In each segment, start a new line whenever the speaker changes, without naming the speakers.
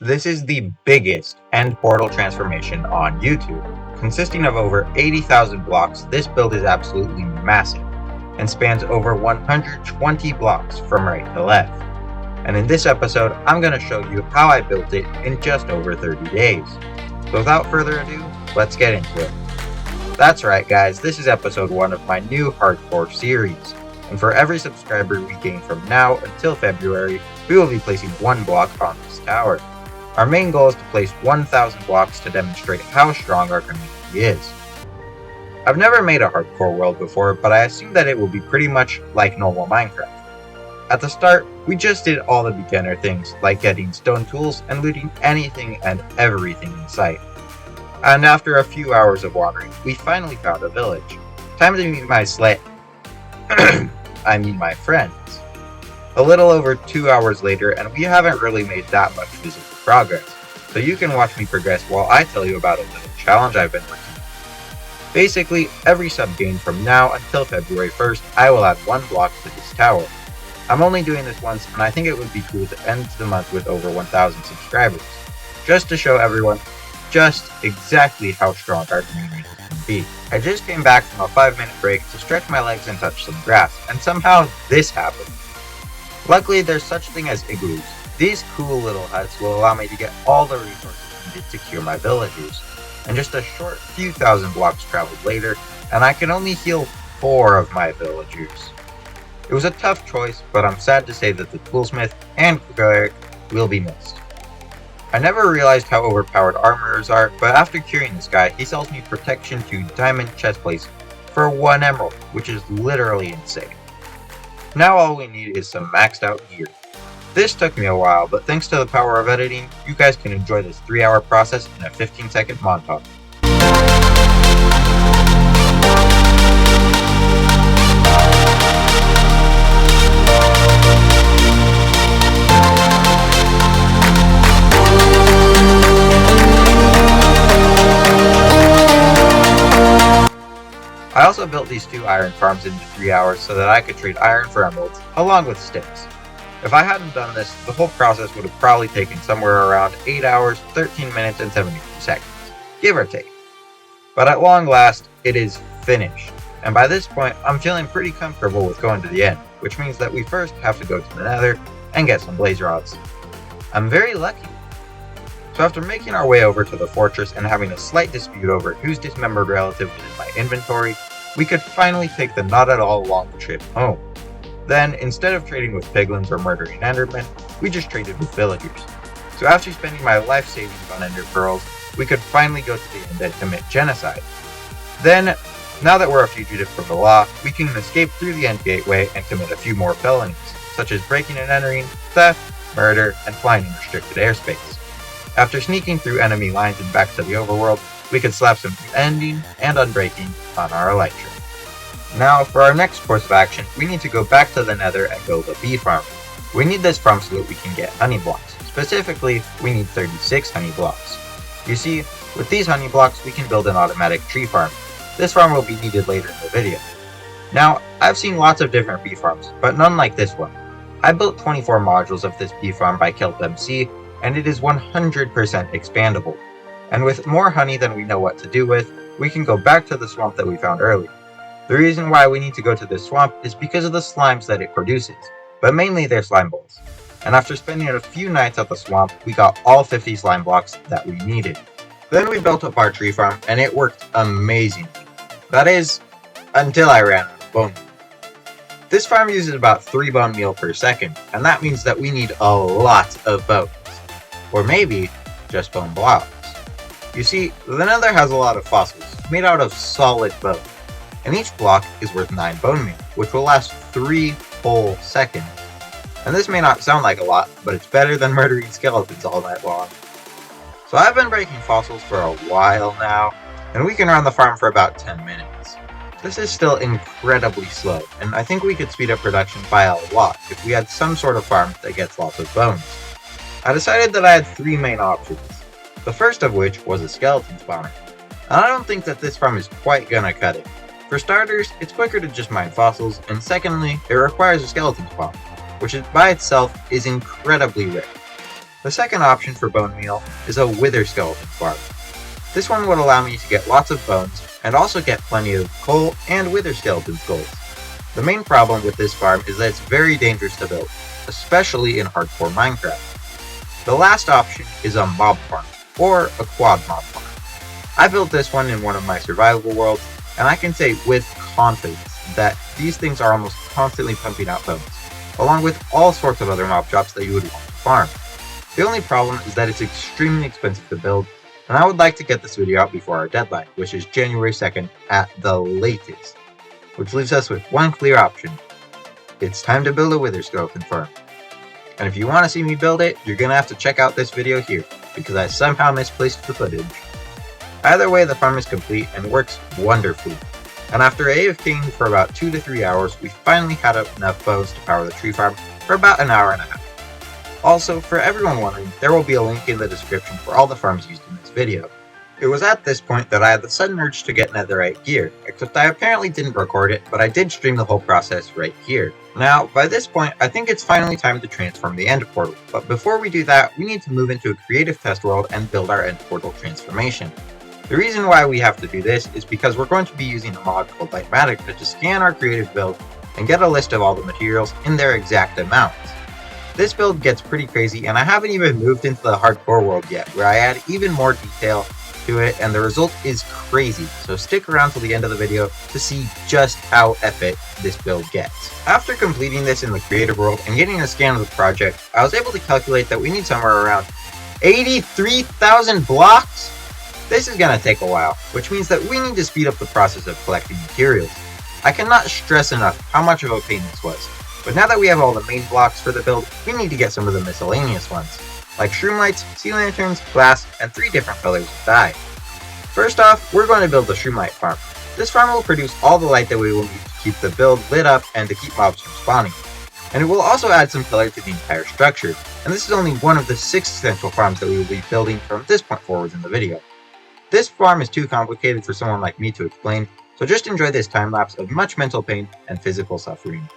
This is the biggest end portal transformation on YouTube. Consisting of over 80,000 blocks, this build is absolutely massive and spans over 120 blocks from right to left. And in this episode, I'm going to show you how I built it in just over 30 days. So without further ado, let's get into it. That's right guys, this is episode 1 of my new hardcore series. And for every subscriber we gain from now until February, we will be placing one block on this tower. Our main goal is to place 1,000 blocks to demonstrate how strong our community is. I've never made a hardcore world before, but I assume that it will be pretty much like normal Minecraft. At the start, we just did all the beginner things, like getting stone tools and looting anything and everything in sight. And after a few hours of wandering, we finally found a village. Time to meet my my friends. A little over 2 hours later, and we haven't really made that much visible progress, so you can watch me progress while I tell you about a little challenge I've been working on. Basically, every sub gain from now until February 1st, I will add one block to this tower. I'm only doing this once, and I think it would be cool to end the month with over 1,000 subscribers, just to show everyone just exactly how strong our community can be. I just came back from a 5-minute break to stretch my legs and touch some grass, and somehow this happened. Luckily, there's such thing as igloos. These cool little huts will allow me to get all the resources needed to cure my villagers. And just a short few thousand blocks traveled later, and I can only heal 4 of my villagers. It was a tough choice, but I'm sad to say that the toolsmith and cleric will be missed. I never realized how overpowered armorers are, but after curing this guy, he sells me protection to diamond chestplates for 1 emerald, which is literally insane. Now all we need is some maxed out gear. This took me a while, but thanks to the power of editing, you guys can enjoy this 3-hour process in a 15-second montage. I also built these 2 iron farms in 3 hours so that I could trade iron for emeralds, along with sticks. If I hadn't done this, the whole process would have probably taken somewhere around 8 hours, 13 minutes, and 72 seconds, give or take. But at long last, it is finished, and by this point, I'm feeling pretty comfortable with going to the end, which means that we first have to go to the nether and get some blaze rods. I'm very lucky. So after making our way over to the fortress and having a slight dispute over whose dismembered relative was in my inventory, we could finally take the not at all long trip home. Then, instead of trading with piglins or murdering endermen, we just traded with villagers. So after spending my life savings on ender pearls, we could finally go to the end and commit genocide. Then, now that we're a fugitive from the law, we can escape through the end gateway and commit a few more felonies, such as breaking and entering, theft, murder, and flying in restricted airspace. After sneaking through enemy lines and back to the overworld, we could slap some ending and unbreaking on our elytra. Now, for our next course of action, we need to go back to the nether and build a bee farm. We need this farm so that we can get honey blocks. Specifically, we need 36 honey blocks. You see, with these honey blocks, we can build an automatic tree farm. This farm will be needed later in the video. Now, I've seen lots of different bee farms, but none like this one. I built 24 modules of this bee farm by KelpMC, and it is 100% expandable. And with more honey than we know what to do with, we can go back to the swamp that we found earlier. The reason why we need to go to this swamp is because of the slimes that it produces, but mainly their slime balls. And after spending a few nights at the swamp, we got all 50 slime blocks that we needed. Then we built up our tree farm, and it worked amazingly. That is, until I ran out of bone meal. This farm uses about 3 bone meal per second, and that means that we need a lot of bones. Or maybe just bone blocks. You see, the nether has a lot of fossils, made out of solid bone. And each block is worth 9 bone meal, which will last 3 whole seconds. And this may not sound like a lot, but it's better than murdering skeletons all night long. So I've been breaking fossils for a while now, and we can run the farm for about 10 minutes. This is still incredibly slow, and I think we could speed up production by a lot if we had some sort of farm that gets lots of bones. I decided that I had 3 main options, the first of which was a skeleton spawner. And I don't think that this farm is quite gonna cut it. For starters, it's quicker to just mine fossils, and secondly, it requires a skeleton spawn, which by itself is incredibly rare. The second option for bone meal is a wither skeleton farm. This one would allow me to get lots of bones and also get plenty of coal and wither skeleton skulls. The main problem with this farm is that it's very dangerous to build, especially in hardcore Minecraft. The last option is a mob farm, or a quad mob farm. I built this one in one of my survival worlds, and I can say with confidence that these things are almost constantly pumping out bones, along with all sorts of other mob drops that you would want to farm. The only problem is that it's extremely expensive to build, and I would like to get this video out before our deadline, which is January 2nd at the latest. Which leaves us with one clear option. It's time to build a wither skeleton farm. And if you want to see me build it, you're gonna have to check out this video here, because I somehow misplaced the footage. Either way, the farm is complete and works wonderfully. And after AFKing for about 2 to 3 hours, we finally had enough bones to power the tree farm for about an hour and a half. Also, for everyone wondering, there will be a link in the description for all the farms used in this video. It was at this point that I had the sudden urge to get netherite gear, except I apparently didn't record it, but I did stream the whole process right here. Now, by this point, I think it's finally time to transform the end portal, but before we do that, we need to move into a creative test world and build our end portal transformation. The reason why we have to do this is because we're going to be using a mod called Lightmatic to scan our creative build and get a list of all the materials in their exact amounts. This build gets pretty crazy, and I haven't even moved into the hardcore world yet, where I add even more detail to it, and the result is crazy, so stick around till the end of the video to see just how epic this build gets. After completing this in the creative world and getting a scan of the project, I was able to calculate that we need somewhere around 83,000 blocks? This is going to take a while, which means that we need to speed up the process of collecting materials. I cannot stress enough how much of a pain this was. But now that we have all the main blocks for the build, we need to get some of the miscellaneous ones, like shroom lights, sea lanterns, glass, and 3 different colors of dye. First off, we're going to build the shroom light farm. This farm will produce all the light that we will need to keep the build lit up and to keep mobs from spawning. And it will also add some color to the entire structure, and this is only one of the 6 essential farms that we will be building from this point forward in the video. This farm is too complicated for someone like me to explain, so just enjoy this time lapse of much mental pain and physical suffering.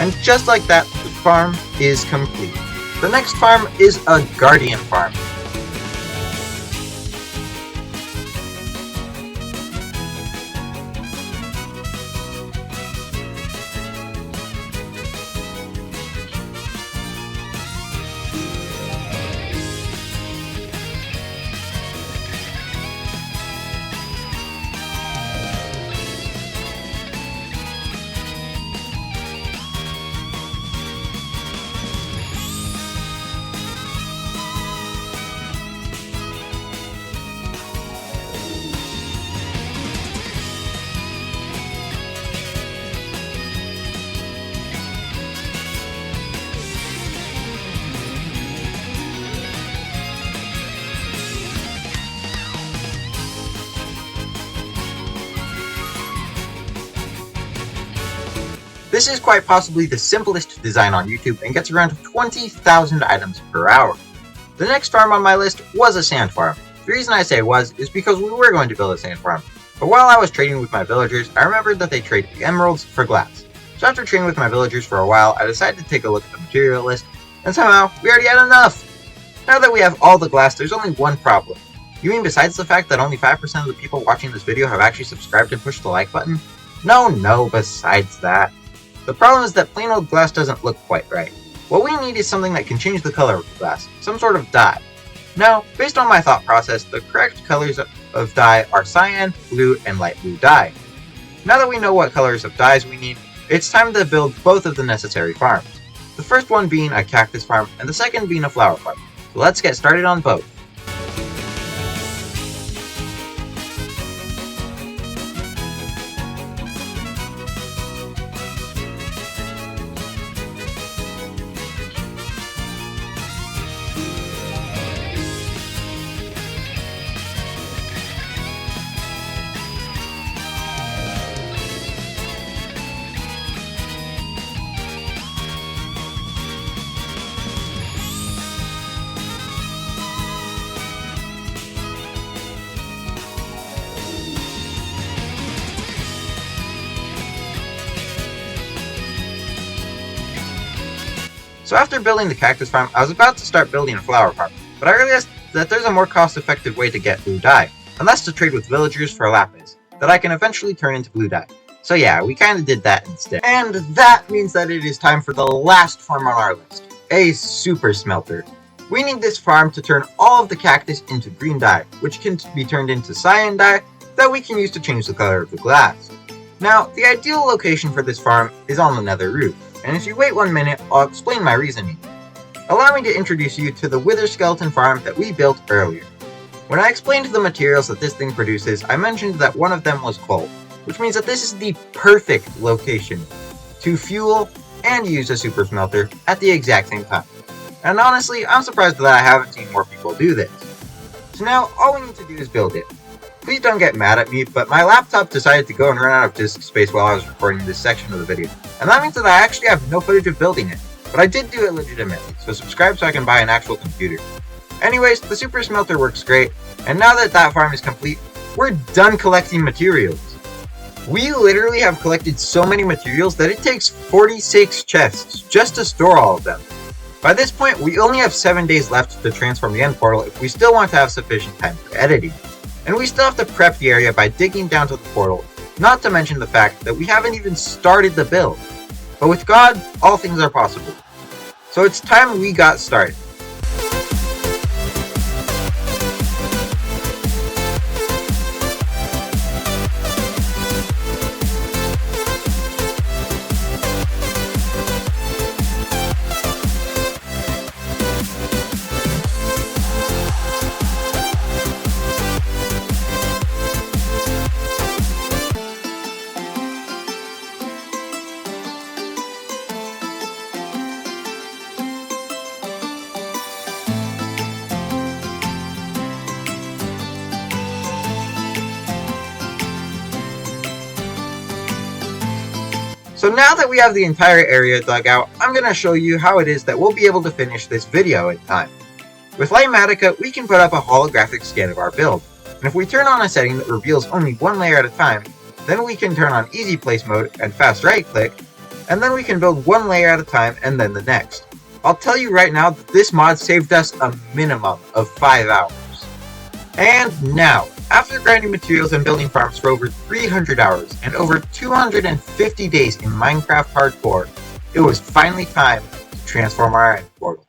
And just like that, the farm is complete. The next farm is a guardian farm. This is quite possibly the simplest design on YouTube and gets around 20,000 items per hour. The next farm on my list was a sand farm. The reason I say was is because we were going to build a sand farm, but while I was trading with my villagers, I remembered that they trade emeralds for glass. So after trading with my villagers for a while, I decided to take a look at the material list, and somehow we already had enough! Now that we have all the glass, there's only one problem. You mean besides the fact that only 5% of the people watching this video have actually subscribed and pushed the like button? No, besides that. The problem is that plain old glass doesn't look quite right. What we need is something that can change the color of the glass, some sort of dye. Now, based on my thought process, the correct colors of dye are cyan, blue, and light blue dye. Now that we know what colors of dyes we need, it's time to build both of the necessary farms. The first one being a cactus farm and the second being a flower farm. So let's get started on both. So after building the cactus farm, I was about to start building a flower farm, but I realized that there's a more cost-effective way to get blue dye, and that's to trade with villagers for lapis, that I can eventually turn into blue dye. So yeah, we kinda did that instead. And that means that it is time for the last farm on our list, a super smelter. We need this farm to turn all of the cactus into green dye, which can be turned into cyan dye that we can use to change the color of the glass. Now, the ideal location for this farm is on the nether roof. And if you wait 1 minute, I'll explain my reasoning. Allow me to introduce you to the wither skeleton farm that we built earlier. When I explained the materials that this thing produces, I mentioned that one of them was coal, which means that this is the perfect location to fuel and use a super smelter at the exact same time. And honestly, I'm surprised that I haven't seen more people do this. So now, all we need to do is build it. Please don't get mad at me, but my laptop decided to go and run out of disk space while I was recording this section of the video, and that means that I actually have no footage of building it, but I did do it legitimately, so subscribe so I can buy an actual computer. Anyways, the super smelter works great, and now that that farm is complete, we're done collecting materials. We literally have collected so many materials that it takes 46 chests just to store all of them. By this point, we only have 7 days left to transform the end portal if we still want to have sufficient time for editing. And we still have to prep the area by digging down to the portal, not to mention the fact that we haven't even started the build. But with God, all things are possible. So it's time we got started. So now that we have the entire area dug out, I'm going to show you how it is that we'll be able to finish this video in time. With Lighmatica, we can put up a holographic scan of our build, and if we turn on a setting that reveals only one layer at a time, then we can turn on easy place mode and fast right click, and then we can build one layer at a time and then the next. I'll tell you right now that this mod saved us a minimum of 5 hours. And now, after grinding materials and building farms for over 300 hours and over 250 days in Minecraft Hardcore, it was finally time to transform our end portal.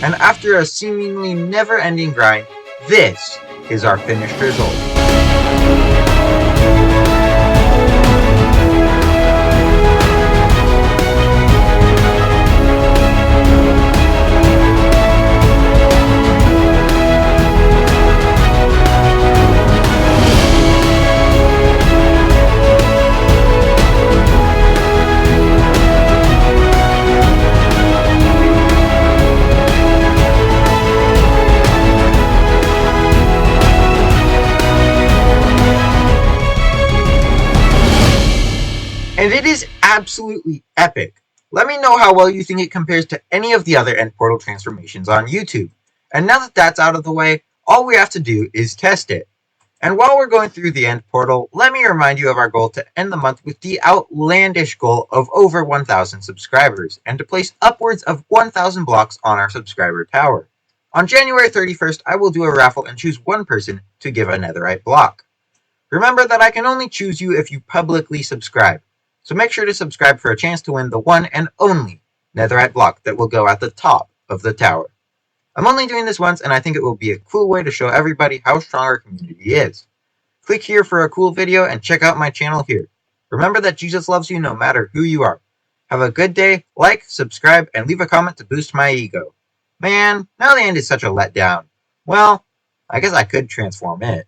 And after a seemingly never-ending grind, this is our finished result. And it is absolutely epic. Let me know how well you think it compares to any of the other end portal transformations on YouTube. And now that that's out of the way, all we have to do is test it. And while we're going through the end portal, let me remind you of our goal to end the month with the outlandish goal of over 1,000 subscribers, and to place upwards of 1,000 blocks on our subscriber tower. On January 31st, I will do a raffle and choose one person to give a netherite block. Remember that I can only choose you if you publicly subscribe, so make sure to subscribe for a chance to win the one and only netherite block that will go at the top of the tower. I'm only doing this once, and I think it will be a cool way to show everybody how strong our community is. Click here for a cool video and check out my channel here. Remember that Jesus loves you no matter who you are. Have a good day, like, subscribe, and leave a comment to boost my ego. Man, now the end is such a letdown. Well, I guess I could transform it.